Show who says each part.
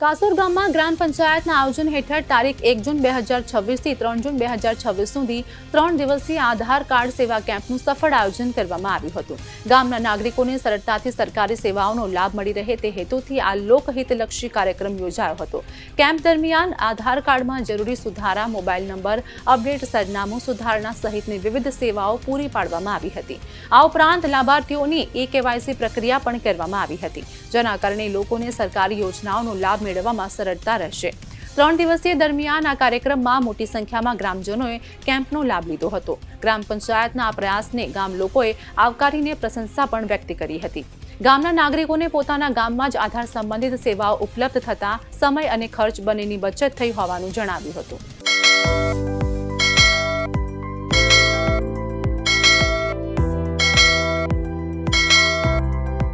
Speaker 1: કાસુર ગામમાં ગ્રામ પંચાયતના આયોજન હેઠળ તારીખ 1 જૂન 2026 થી 3 જૂન 2026 સુધી 3 દિવસીય આધાર કાર્ડ સેવા કેમ્પનું સફળ આયોજન કરવામાં આવ્યું હતું। ગામના નાગરિકોને સરળતાથી સરકારી સેવાઓનો લાભ મળી રહે તે હેતુથી આ લોકહિતલક્ષી કાર્યક્રમ યોજાયો હતો। કેમ્પ દરમિયાન આધાર કાર્ડમાં જરૂરી સુધારા, મોબાઈલ નંબર અપડેટ, સરનામું સુધારણા સહિતની વિવિધ સેવાઓ પૂરી પાડવામાં આવી હતી। આ ઉપરાંત લાભાર્થીઓની e-KYC પ્રક્રિયા પણ કરવામાં આવી હતી, જેના કારણે લોકોને સરકારી યોજનાઓનો લાભ મેળવવામાં સરળતા રહેશે। 3 દિવસીય દરમિયાન આ કાર્યક્રમમાં મોટી સંખ્યામાં ગ્રામજનોએ કેમ્પનો લાભ લીધો હતો। ગ્રામ પંચાયતના આ પ્રયાસને ગામ લોકોએ આવકારીને પ્રશંસા પણ વ્યક્ત કરી હતી। ગામના નાગરિકોને પોતાના ગામમાં જ આધાર સંબંધિત સેવાઓ ઉપલબ્ધ થતા સમય અને ખર્ચ બંનેની બચત થઈ હોવાનું જણાવ્યું હતું।